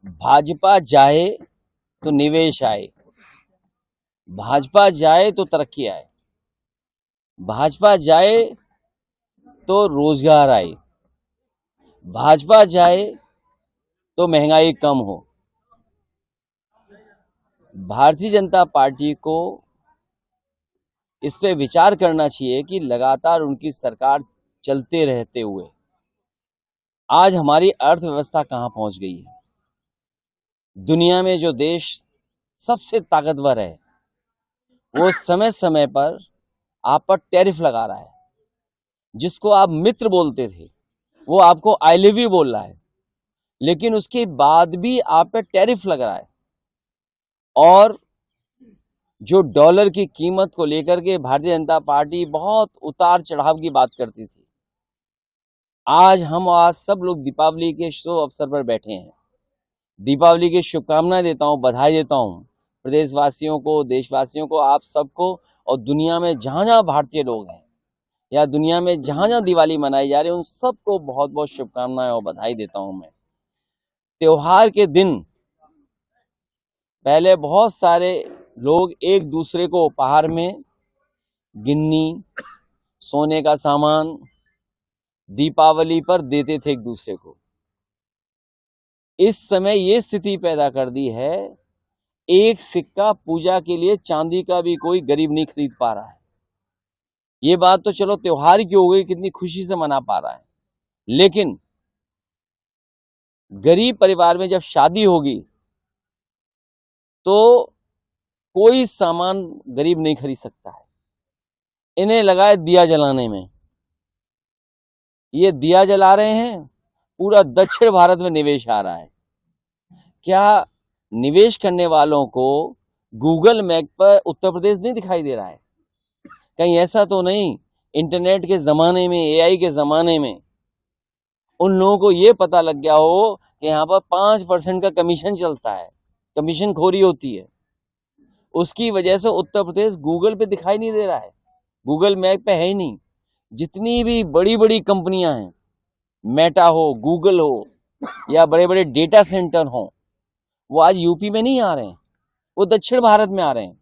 भाजपा जाए तो निवेश आए, भाजपा जाए तो तरक्की आए, भाजपा जाए तो रोजगार आए, भाजपा जाए तो महंगाई कम हो। भारतीय जनता पार्टी को इस पे विचार करना चाहिए कि लगातार उनकी सरकार चलते रहते हुए आज हमारी अर्थव्यवस्था कहां पहुंच गई है। दुनिया में जो देश सबसे ताकतवर है वो समय समय पर आप पर टैरिफ लगा रहा है। जिसको आप मित्र बोलते थे वो आपको आई लव यू बोल रहा है, लेकिन उसके बाद भी आप पे टैरिफ लग रहा है। और जो डॉलर की कीमत को लेकर के भारतीय जनता पार्टी बहुत उतार चढ़ाव की बात करती थी, आज सब लोग दीपावली के शुभ अवसर पर बैठे हैं। दीपावली की शुभकामनाएं देता हूं, बधाई देता हूं प्रदेशवासियों को, देशवासियों को, आप सबको। और दुनिया में जहां जहां भारतीय लोग हैं या दुनिया में जहां जहां दिवाली मनाई जा रही है उन सबको बहुत बहुत शुभकामनाएं और बधाई देता हूं मैं। त्योहार के दिन पहले बहुत सारे लोग एक दूसरे को उपहार में गिन्नी, सोने का सामान दीपावली पर देते थे एक दूसरे को। इस समय ये स्थिति पैदा कर दी है, एक सिक्का पूजा के लिए चांदी का भी कोई गरीब नहीं खरीद पा रहा है। ये बात तो चलो त्योहार की हो गई, कितनी खुशी से मना पा रहा है, लेकिन गरीब परिवार में जब शादी होगी तो कोई सामान गरीब नहीं खरीद सकता है। इन्हें लगाए दिया जलाने में, ये दिया जला रहे हैं, पूरा दक्षिण भारत में निवेश आ रहा है। क्या निवेश करने वालों को गूगल मैप पर उत्तर प्रदेश नहीं दिखाई दे रहा है? कहीं ऐसा तो नहीं इंटरनेट के जमाने में, एआई के जमाने में उन लोगों को ये पता लग गया हो कि यहाँ पर 5% का कमीशन चलता है, कमीशन खोरी होती है। उसकी वजह से उत्तर प्रदेश गूगल पे दिखाई नहीं दे रहा है, गूगल मैप पे है ही नहीं। जितनी भी बड़ी बड़ी कंपनियां हैं, मेटा हो, गूगल हो या बड़े बड़े डेटा सेंटर हो, वो आज यूपी में नहीं आ रहे हैं, वो दक्षिण भारत में आ रहे हैं।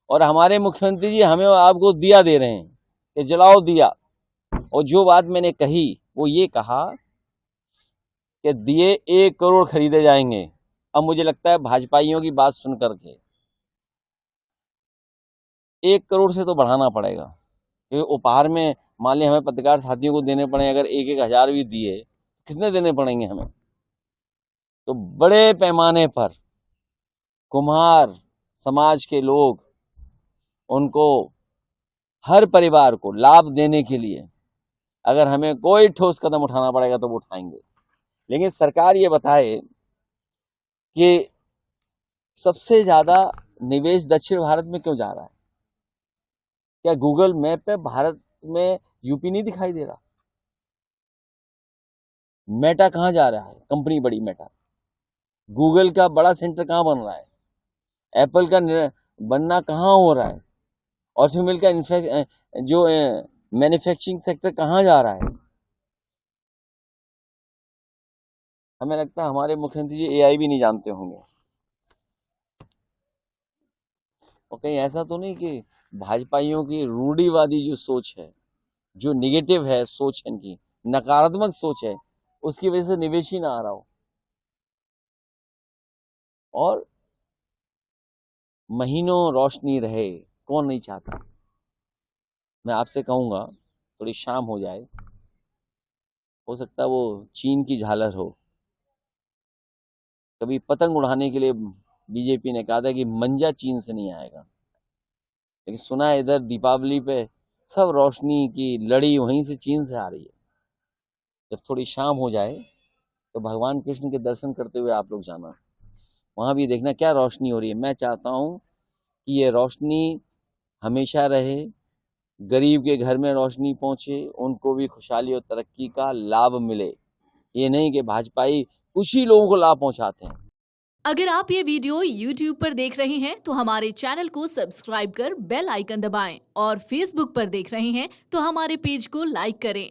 और हमारे मुख्यमंत्री जी हमें आपको दिया दे रहे हैं कि जलाओ दिया। और जो बात मैंने कही वो ये कहा कि दिए 1 करोड़ खरीदे जाएंगे। अब मुझे लगता है भाजपाइयों की बात सुन करके 1 करोड़ से तो बढ़ाना पड़ेगा, क्योंकि उपहार में मान लिया हमें पत्रकार साथियों को देने पड़े, अगर 1-1 हज़ार भी दिए कितने देने पड़ेंगे हमें। तो बड़े पैमाने पर कुम्हार समाज के लोग, उनको हर परिवार को लाभ देने के लिए अगर हमें कोई ठोस कदम उठाना पड़ेगा तो वो उठाएंगे। लेकिन सरकार ये बताए कि सबसे ज्यादा निवेश दक्षिण भारत में क्यों जा रहा है? क्या गूगल मैप पे भारत में यूपी नहीं दिखाई दे रहा? मेटा कहां जा रहा है? कंपनी बड़ी मेटा, गूगल का बड़ा सेंटर कहां बन रहा है? एप्पल का बनना कहां हो रहा है? ऑटोमोबाइल का जो मैन्युफैक्चरिंग सेक्टर कहां जा रहा है? हमें लगता है हमारे मुख्यमंत्री जी एआई भी नहीं जानते होंगे। और कहीं ऐसा तो नहीं कि भाजपाइयों की रूढ़िवादी जो सोच है, जो निगेटिव है सोच है, इनकी नकारात्मक सोच है, उसकी वजह से निवेश ही ना आ रहा हो। और महीनों रोशनी रहे, कौन नहीं चाहता। मैं आपसे कहूंगा थोड़ी शाम हो जाए, हो सकता है वो चीन की झालर हो। कभी पतंग उड़ाने के लिए बीजेपी ने कहा था कि मंजा चीन से नहीं आएगा, लेकिन सुना है इधर दीपावली पे सब रोशनी की लड़ी वहीं से चीन से आ रही है। जब थोड़ी शाम हो जाए तो भगवान कृष्ण के दर्शन करते हुए आप लोग जाना, वहां भी देखना क्या रोशनी हो रही है। मैं चाहता हूं कि ये रोशनी हमेशा रहे, गरीब के घर में रोशनी पहुंचे, उनको भी खुशहाली और तरक्की का लाभ मिले। ये नहीं कि भाजपाई कुछ ही लोगों को लाभ पहुंचाते हैं। अगर आप ये वीडियो YouTube पर देख रहे हैं तो हमारे चैनल को सब्सक्राइब कर बेल आइकन दबाएं और Facebook पर देख रहे हैं तो हमारे पेज को लाइक करें।